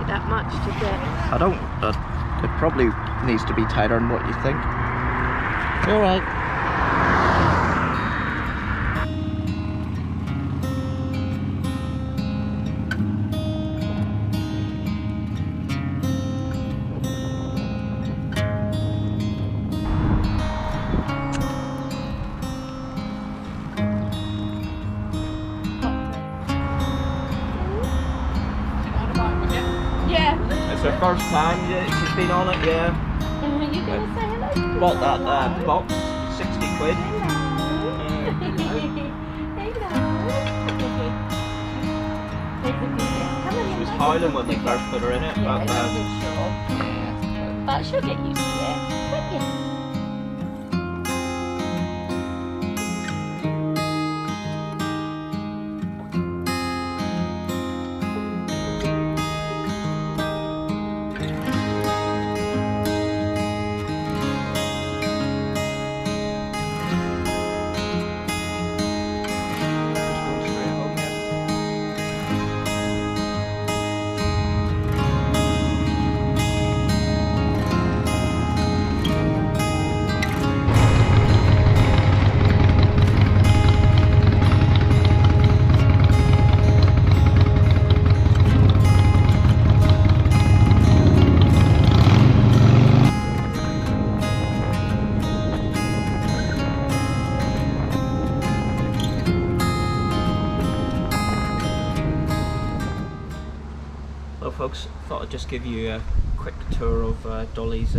tight that much to get. I don't. It probably needs to be tighter than what you think. All right. It's her first time, she's been on it, yeah. You gonna say hello? Bought that box, 60 quid. She was howling when we first put her in it, but but she'll get used to it, won't you? Well folks, thought I'd just give you a quick tour of Dolly's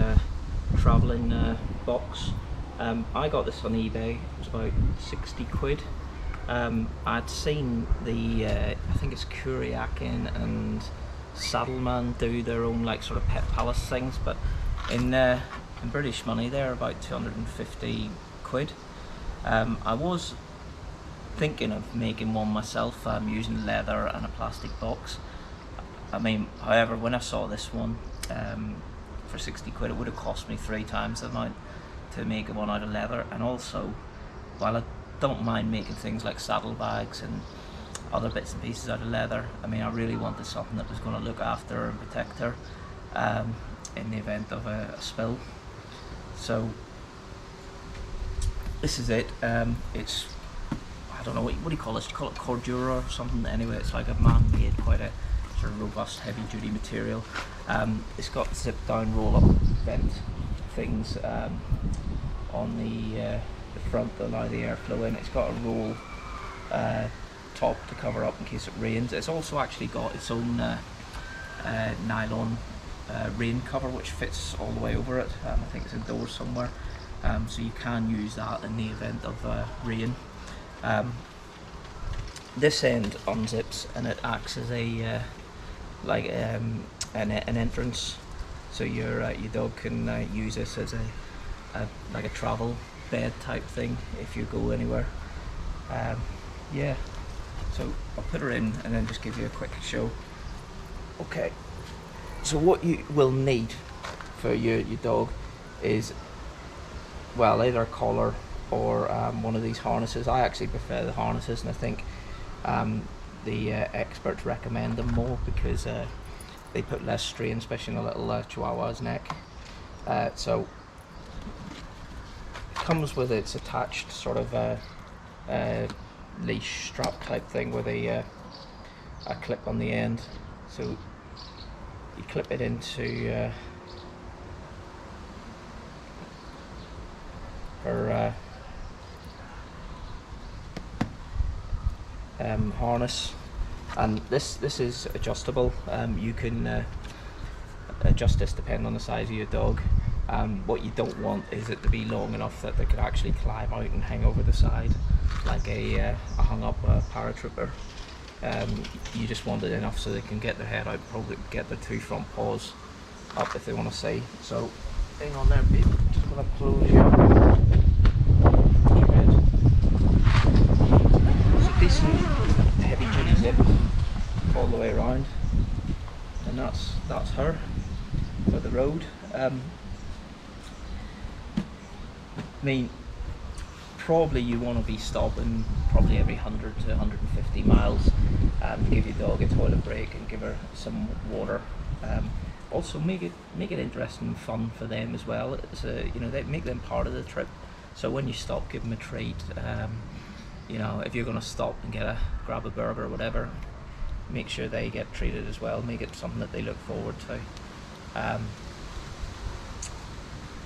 travelling box. I got this on eBay, it was about 60 quid. I'd seen the, I think it's Kuriakin and Saddleman do their own like sort of pet palace things, but in British money they're about 250 quid. I was thinking of making one myself, using leather and a plastic box. I mean, however, when I saw this one for 60 quid, it would have cost me 3 times the amount to make one out of leather. And also, while I don't mind making things like saddlebags and other bits and pieces out of leather, I mean, I really wanted something that was going to look after her and protect her in the event of a spill. So this is it. It's, I don't know, what do you call this? You call it cordura or something? Anyway, it's like a man-made, quite a sort of robust, heavy-duty material. It's got zip-down, roll-up vent things on the front that allow the airflow in. It's got a roll top to cover up in case it rains. It's also actually got its own nylon rain cover which fits all the way over it. I think it's indoors somewhere, so you can use that in the event of rain. This end unzips and it acts as a like an entrance, so your dog can use this as a like a travel bed type thing if you go anywhere. Yeah, so I'll put her in and then just give you a quick show. Okay, so what you will need for your dog is, well, either a collar or one of these harnesses. I actually prefer the harnesses, and I think the experts recommend them more because they put less strain, especially in a little Chihuahua's neck. So it comes with its attached sort of leash strap type thing with a clip on the end. So you clip it into her harness, and this is adjustable. You can adjust this depending on the size of your dog. What you don't want is it to be long enough that they could actually climb out and hang over the side like a hung up paratrooper. You just want it enough so they can get their head out, probably get their 2 front paws up if they want to see. So hang on there, babe, just gonna close you up. It's a decent heavy duty zip all the way around, and that's her for the road. I mean, probably you want to be stopping probably every 100 to 150 miles to give your dog a toilet break and give her some water Also make it interesting and fun for them as well. It's you know, they make them part of the trip. So when you stop, give them a treat. You know, if you're going to stop and grab a burger or whatever, make sure they get treated as well. Make it something that they look forward to.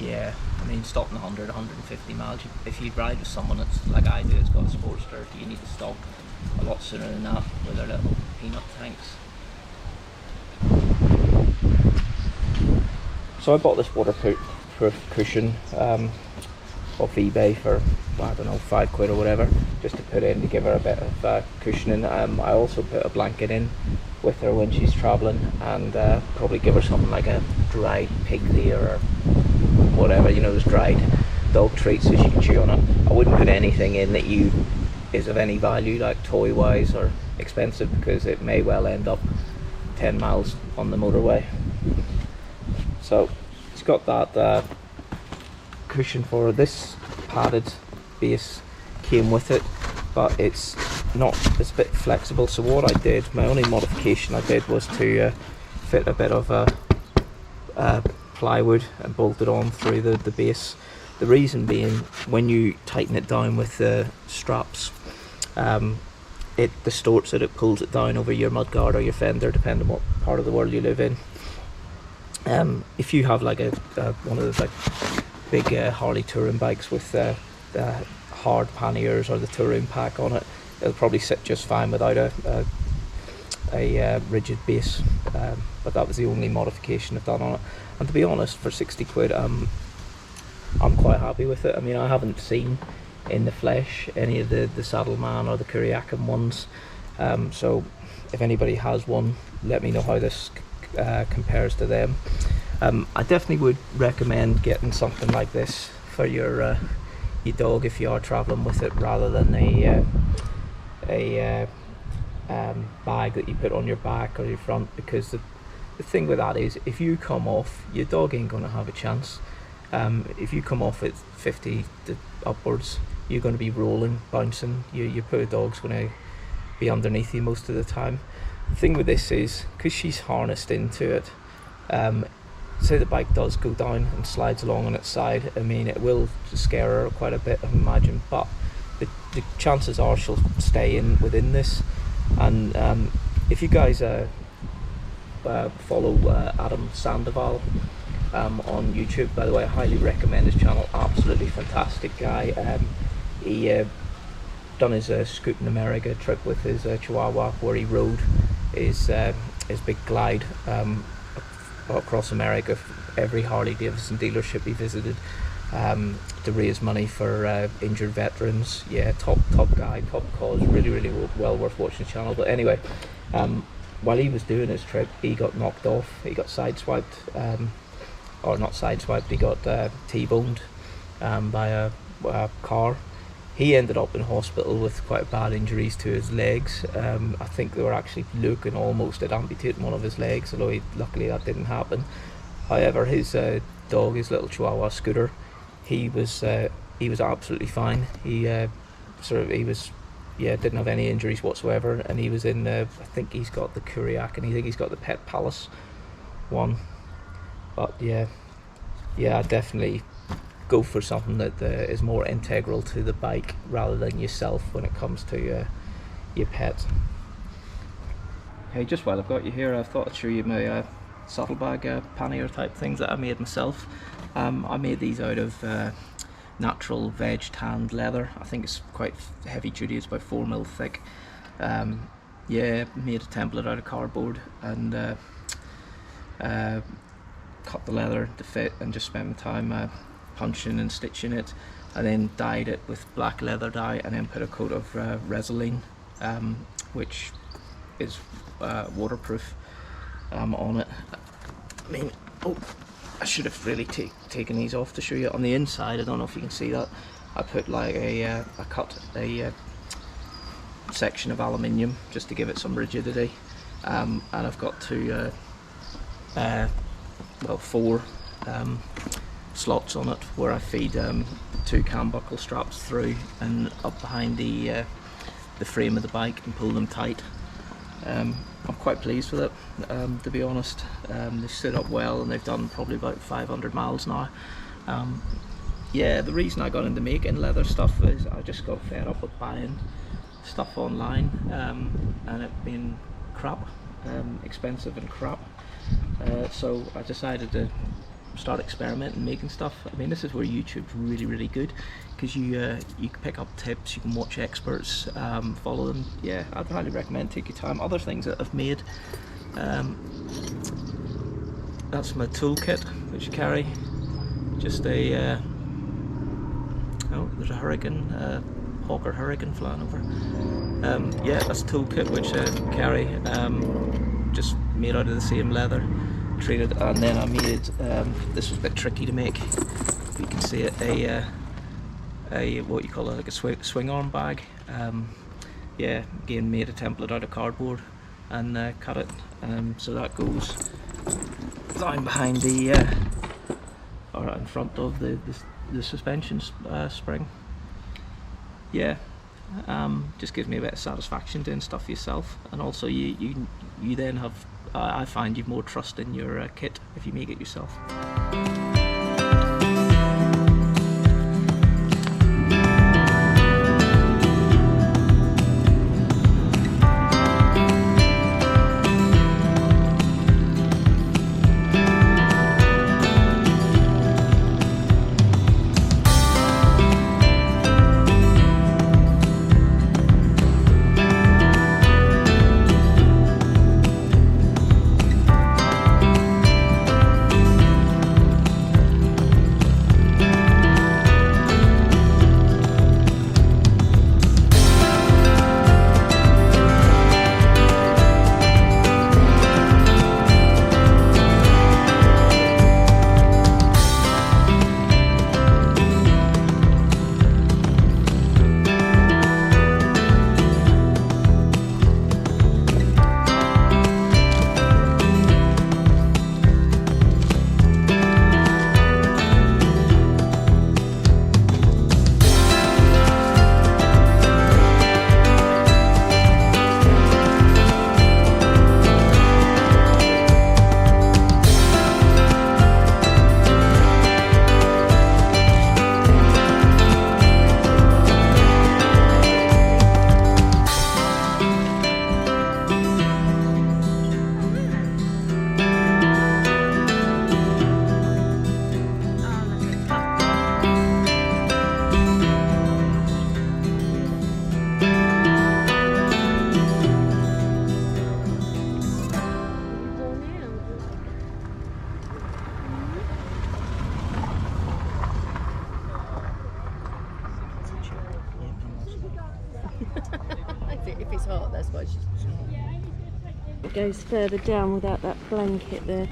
Yeah, I mean, stopping 100, 150 miles. If you ride with someone that's like I do, it's got a Sportster, you need to stop a lot sooner than that with their little peanut tanks. So I bought this waterproof cushion off eBay for, I don't know, £5 or whatever, just to put in to give her a bit of cushioning. I also put a blanket in with her when she's travelling, and probably give her something like a dried pig ear or whatever, you know, those dried dog treats so she can chew on it. I wouldn't put anything in that is of any value, like toy wise or expensive, because it may well end up 10 miles on the motorway. So it's got that cushion for her. This padded base came with it, but it's a bit flexible. So what I did, my only modification I did, was to fit a bit of plywood and bolt it on through the base. The reason being, when you tighten it down with the straps, it distorts it, it pulls it down over your mudguard or your fender, depending on what part of the world you live in. If you have like one of those like big Harley touring bikes with the hard panniers or the touring pack on it, it'll probably sit just fine without a rigid base. But that was the only modification I've done on it, and to be honest, for £60 I'm quite happy with it. I mean, I haven't seen in the flesh any of the Saddleman or the Kuriakin ones, so if anybody has one, let me know how this compares to them. I definitely would recommend getting something like this for your dog if you are travelling with it, rather than a bag that you put on your back or your front, because the thing with that is, if you come off, your dog ain't going to have a chance. If you come off at 50 to upwards, you're going to be rolling, bouncing. Your poor dog's going to be underneath you most of the time. The thing with this is, because she's harnessed into it, say the bike does go down and slides along on its side, I mean, it will scare her quite a bit, I imagine, but the chances are she'll stay within this. And if you guys follow Adam Sandoval on YouTube, by the way, I highly recommend his channel. Absolutely fantastic guy. He done his Scootin' America trip with his Chihuahua, where he rode his big glide across America, every Harley Davidson dealership he visited, to raise money for injured veterans. Yeah, top guy, top cause. Really well worth watching the channel. But anyway, while he was doing his trip, he got knocked off. He got sideswiped, or not sideswiped, he got T-boned by a car. He ended up in hospital with quite bad injuries to his legs. I think they were actually looking almost at amputating one of his legs, although luckily that didn't happen. However, his dog, his little Chihuahua Scooter, he was absolutely fine. He didn't have any injuries whatsoever, and he was in I think he's got the Kuriakin, and I think he's got the Pet Palace one. But yeah, definitely go for something that is more integral to the bike rather than yourself when it comes to your pet. Hey, just while I've got you here, I thought I'd show you my saddlebag pannier type things that I made myself. I made these out of natural veg tanned leather. I think it's quite heavy duty, it's about 4mm thick. Yeah, made a template out of cardboard and cut the leather to fit, and just spent my time punching and stitching it, and then dyed it with black leather dye, and then put a coat of Resolene, which is waterproof, on it. I mean, I should have really taken these off to show you. On the inside, I don't know if you can see that, I put like I cut a section of aluminium just to give it some rigidity, and I've got four slots on it where I feed 2 cam buckle straps through and up behind the frame of the bike and pull them tight. I'm quite pleased with it, to be honest. They've stood up well, and they've done probably about 500 miles now. Yeah, the reason I got into making leather stuff is I just got fed up with buying stuff online, and it being crap, expensive and crap. So I decided to start experimenting, making stuff. I mean, this is where YouTube's really good, because you can pick up tips, you can watch experts, follow them. Yeah, I'd highly recommend, take your time. Other things that I've made, that's my toolkit which you carry. Just a oh, there's a hurricane, hawker hurricane flying over. Yeah, that's a toolkit which I carry, just made out of the same leather, treated. And then I made, this was a bit tricky to make, you can see it, a what you call it, like a swing arm bag. Yeah, again, made a template out of cardboard and cut it, so that goes down behind the or in front of the suspension spring. Yeah, just gives me a bit of satisfaction doing stuff yourself, and also you then have, I find you've more trust in your kit if you make it yourself. If it's hot, that's why she's pushing it. It goes further down without that blanket there.